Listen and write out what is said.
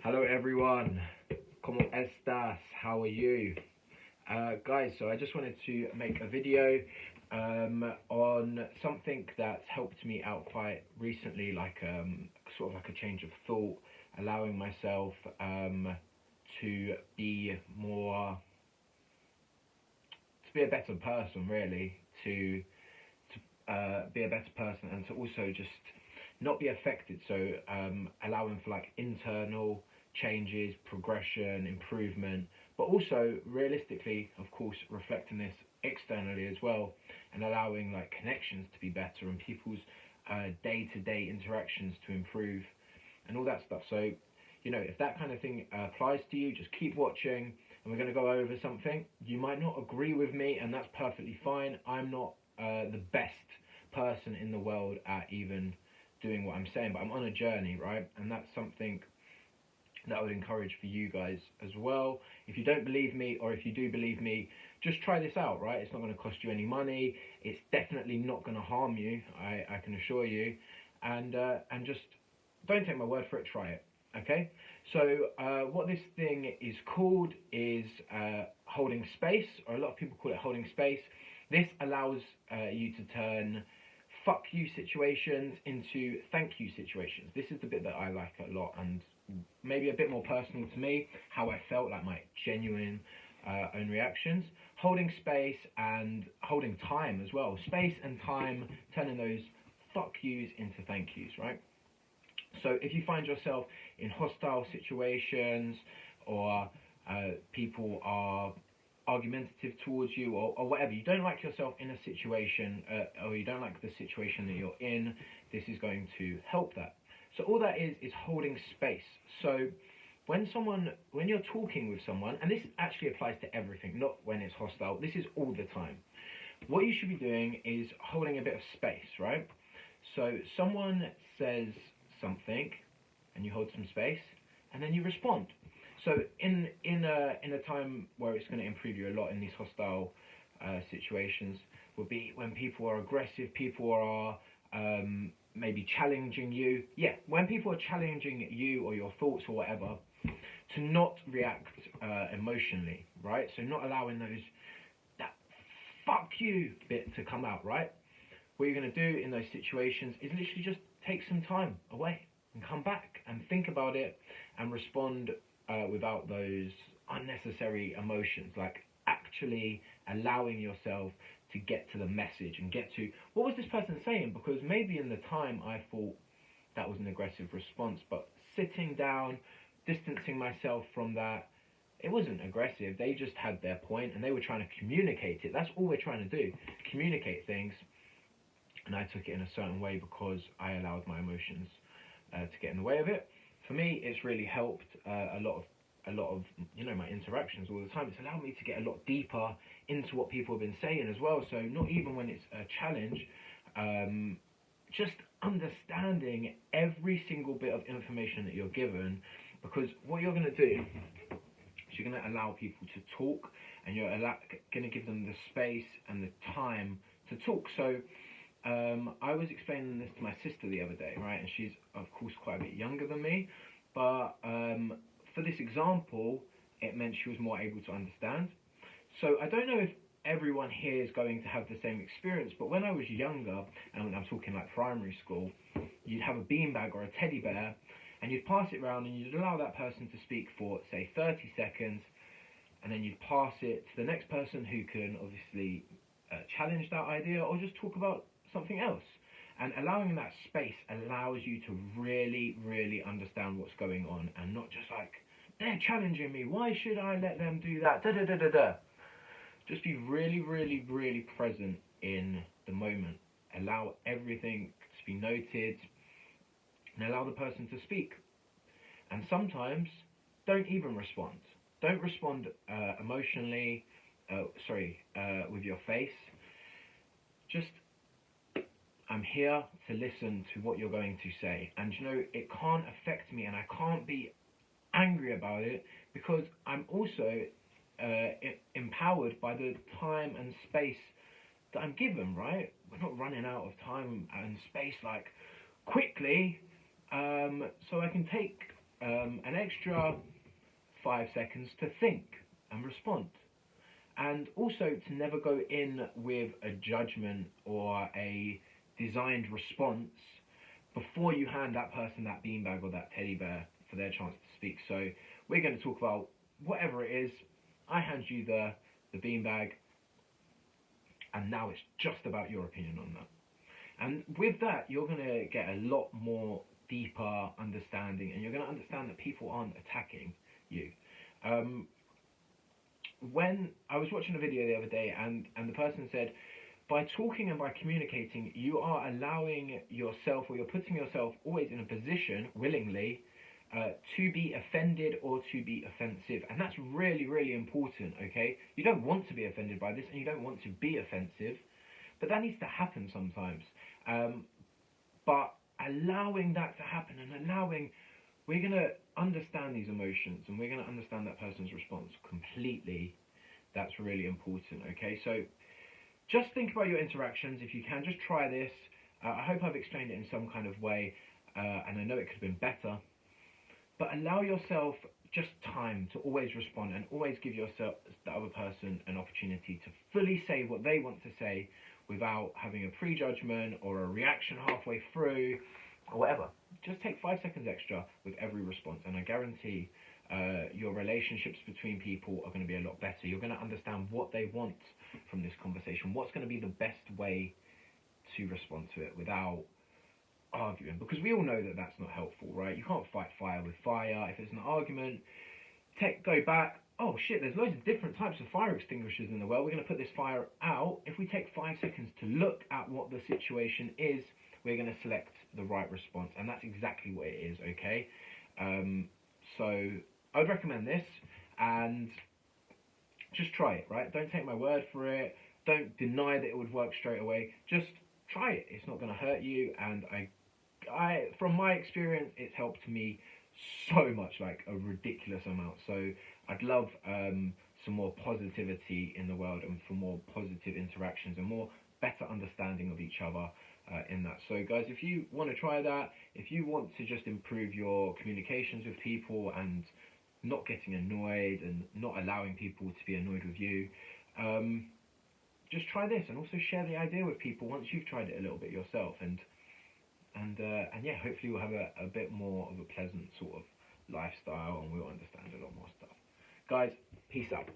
Hello everyone, ¿Cómo estás? How are you? Guys, so I just wanted to make a video on something that's helped me out quite recently, like sort of like a change of thought, allowing myself to be more, to be a better person really, to be a better person and to also just not be affected. So allowing for like internal changes, progression, improvement, but also realistically, of course, reflecting this externally as well, and allowing like connections to be better and people's day-to-day interactions to improve and all that stuff. So, you know, if that kind of thing applies to you, just keep watching and we're going to go over something. You might not agree with me, and that's perfectly fine. I'm not the best person in the world at even doing what I'm saying, but I'm on a journey, right? And that's something that I would encourage for you guys as well. If you don't believe me, or if you do believe me, just try this out, right? It's not going to cost you any money. It's definitely not going to harm you, I can assure you. And just don't take my word for it, try it, okay? So what this thing is called is holding space, or a lot of people call it holding space. This allows you to turn fuck you situations into thank you situations. This is the bit that I like a lot, and maybe a bit more personal to me, how I felt, like my genuine own reactions. Holding space and holding time as well. Space and time, turning those fuck yous into thank yous, right? So if you find yourself in hostile situations, or people are argumentative towards you, or whatever, you don't like yourself in a situation, or you don't like the situation that you're in, this is going to help that. So all that is holding space. So when you're talking with someone, and this actually applies to everything, not when it's hostile, this is all the time. What you should be doing is holding a bit of space, right? So someone says something, and you hold some space, and then you respond. So in a time where it's going to improve you a lot in these hostile situations would be when people are aggressive, people are maybe challenging you. Yeah, when people are challenging you or your thoughts or whatever, to not react emotionally, right? So not allowing that fuck you bit to come out, right? What you're going to do in those situations is literally just take some time away and come back and think about it and respond without those unnecessary emotions, like actually allowing yourself to get to the message and get to what was this person saying, because maybe in the time I thought that was an aggressive response, but sitting down, distancing myself from that, it wasn't aggressive. They just had their point and they were trying to communicate it. That's all we're trying to do, communicate things. And I took it in a certain way because I allowed my emotions to get in the way of it. For me, it's really helped a lot of my interactions all the time. It's allowed me to get a lot deeper into what people have been saying as well. So not even when it's a challenge, just understanding every single bit of information that you're given, because what you're going to do is you're going to allow people to talk, and you're going to give them the space and the time to talk. So I was explaining this to my sister the other day, right? And she's, of course, quite a bit younger than me. But for this example, it meant she was more able to understand. So I don't know if everyone here is going to have the same experience, but when I was younger, and I'm talking like primary school, you'd have a beanbag or a teddy bear, and you'd pass it around and you'd allow that person to speak for, say, 30 seconds, and then you'd pass it to the next person who can obviously challenge that idea or just talk about something else. And allowing that space allows you to really, really understand what's going on, and not just like, they're challenging me, why should I let them do that, da da da da da. Just be really, really, really present in the moment. Allow everything to be noted, and allow the person to speak. And sometimes, don't even respond. Don't respond emotionally, with your face. Just, I'm here to listen to what you're going to say. And you know, it can't affect me, and I can't be angry about it, because I'm also empowered by the time and space that I'm given, right? We're not running out of time and space like quickly, so I can take an extra 5 seconds to think and respond. And also to never go in with a judgment or a designed response before you hand that person that beanbag or that teddy bear for their chance to speak. So we're going to talk about whatever it is. I hand you the beanbag, and now it's just about your opinion on that. And with that, you're going to get a lot more deeper understanding, and you're going to understand that people aren't attacking you. When I was watching a video the other day, and the person said, by talking and by communicating, you are allowing yourself, or you're putting yourself always in a position, willingly, to be offended or to be offensive. And that's really, really important, okay? You don't want to be offended by this, and you don't want to be offensive, but that needs to happen sometimes. But allowing that to happen, and we're going to understand these emotions, and we're going to understand that person's response completely. That's really important, okay? So just think about your interactions. If you can, just try this. I hope I've explained it in some kind of way, and I know it could have been better. But allow yourself just time to always respond, and always give yourself, the other person, an opportunity to fully say what they want to say without having a prejudgment or a reaction halfway through or whatever. Just take 5 seconds extra with every response, and I guarantee your relationships between people are going to be a lot better. You're going to understand what they want from this conversation, what's going to be the best way to respond to it without arguing, because we all know that that's not helpful, right? You can't fight fire with fire. If it's an argument, go back. Oh shit, there's loads of different types of fire extinguishers in the world. We're going to put this fire out. If we take 5 seconds to look at what the situation is, we're going to select the right response, and that's exactly what it is, okay? So I would recommend this, and just try it, right? Don't take my word for it. Don't deny that it would work straight away. Just try it. It's not going to hurt you, and I from my experience, it's helped me so much, like a ridiculous amount. So I'd love some more positivity in the world, and for more positive interactions and more better understanding of each other in that. So guys, if you want to try that, if you want to just improve your communications with people and not getting annoyed and not allowing people to be annoyed with you, just try this, and also share the idea with people once you've tried it a little bit yourself, and yeah, hopefully we'll have a bit more of a pleasant sort of lifestyle, and we'll understand a lot more stuff. Guys, peace out.